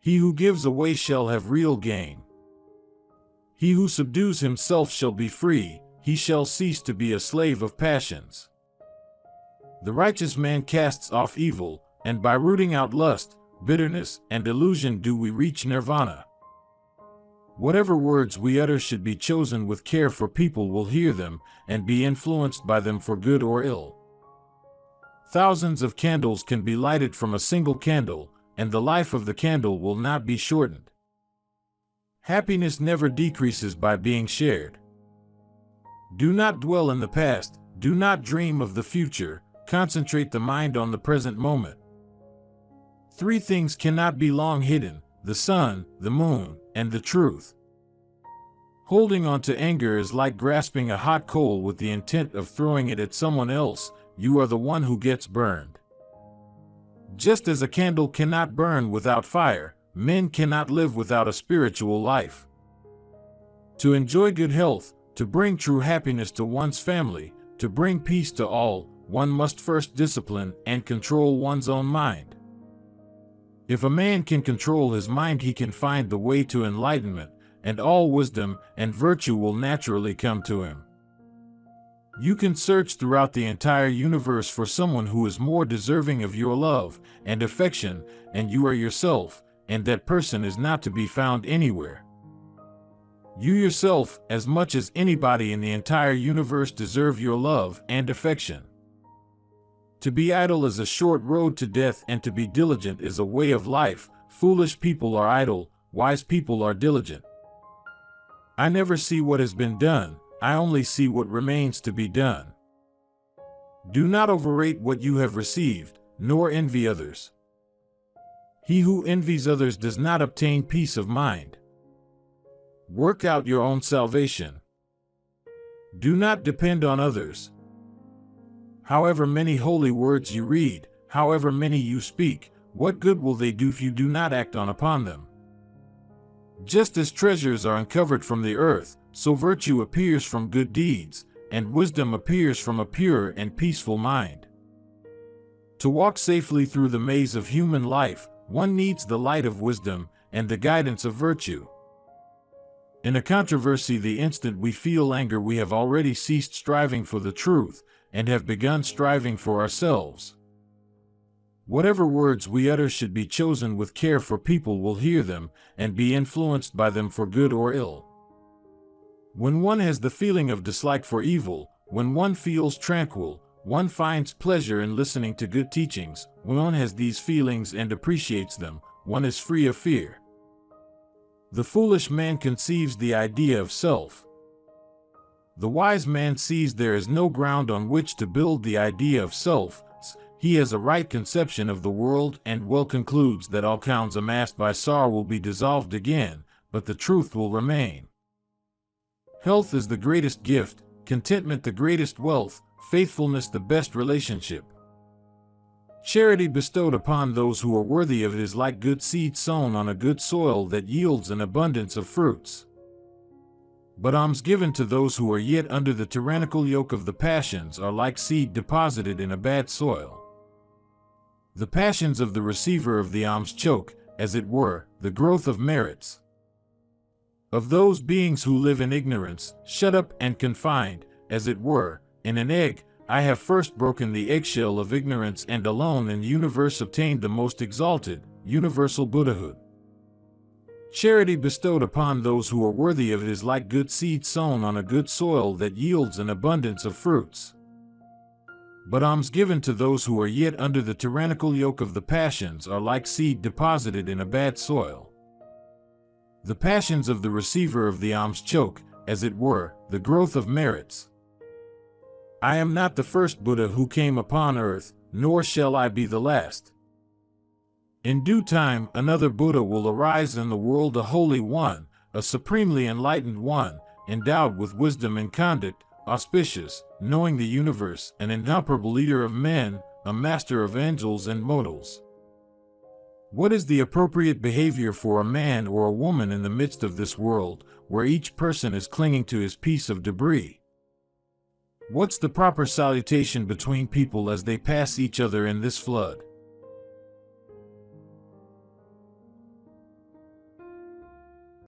He who gives away shall have real gain. He who subdues himself shall be free, he shall cease to be a slave of passions. The righteous man casts off evil, and by rooting out lust, bitterness, and illusion do we reach nirvana. Whatever words we utter should be chosen with care, for people will hear them and be influenced by them for good or ill. Thousands of candles can be lighted from a single candle, and the life of the candle will not be shortened. Happiness never decreases by being shared. Do not dwell in the past, do not dream of the future, concentrate the mind on the present moment. Three things cannot be long hidden: the sun, the moon, and the truth. Holding on to anger is like grasping a hot coal with the intent of throwing it at someone else. You are the one who gets burned. Just as a candle cannot burn without fire, men cannot live without a spiritual life. To enjoy good health, to bring true happiness to one's family, to bring peace to all, one must first discipline and control one's own mind. If a man can control his mind, he can find the way to enlightenment, and all wisdom and virtue will naturally come to him. You can search throughout the entire universe for someone who is more deserving of your love and affection, and you are yourself, and that person is not to be found anywhere. You yourself, as much as anybody in the entire universe, deserve your love and affection. To be idle is a short road to death, and to be diligent is a way of life. Foolish people are idle, wise people are diligent. I never see what has been done, I only see what remains to be done. Do not overrate what you have received, nor envy others. He who envies others does not obtain peace of mind. Work out your own salvation. Do not depend on others. However many holy words you read, however many you speak, what good will they do if you do not act upon them? Just as treasures are uncovered from the earth, so virtue appears from good deeds, and wisdom appears from a pure and peaceful mind. To walk safely through the maze of human life, one needs the light of wisdom and the guidance of virtue. In a controversy, the instant we feel anger, we have already ceased striving for the truth and have begun striving for ourselves. Whatever words we utter should be chosen with care, for people will hear them and be influenced by them for good or ill. When one has the feeling of dislike for evil, when one feels tranquil, one finds pleasure in listening to good teachings. When one has these feelings and appreciates them, one is free of fear. The foolish man conceives the idea of self. The wise man sees there is no ground on which to build the idea of self. He has a right conception of the world and well concludes that all crowns amassed by sorrow will be dissolved again, but the truth will remain. Health is the greatest gift, contentment the greatest wealth, faithfulness the best relationship. Charity bestowed upon those who are worthy of it is like good seed sown on a good soil that yields an abundance of fruits. But alms given to those who are yet under the tyrannical yoke of the passions are like seed deposited in a bad soil. The passions of the receiver of the alms choke, as it were, the growth of merits. Of those beings who live in ignorance, shut up and confined, as it were, in an egg, I have first broken the eggshell of ignorance, and alone in the universe obtained the most exalted, universal Buddhahood. Charity bestowed upon those who are worthy of it is like good seed sown on a good soil that yields an abundance of fruits. But alms given to those who are yet under the tyrannical yoke of the passions are like seed deposited in a bad soil. The passions of the receiver of the alms choke, as it were, the growth of merits. I am not the first Buddha who came upon earth, nor shall I be the last. In due time, another Buddha will arise in the world, a holy one, a supremely enlightened one, endowed with wisdom and conduct, auspicious, knowing the universe, an incomparable leader of men, a master of angels and mortals. What is the appropriate behavior for a man or a woman in the midst of this world, where each person is clinging to his piece of debris? What's the proper salutation between people as they pass each other in this flood?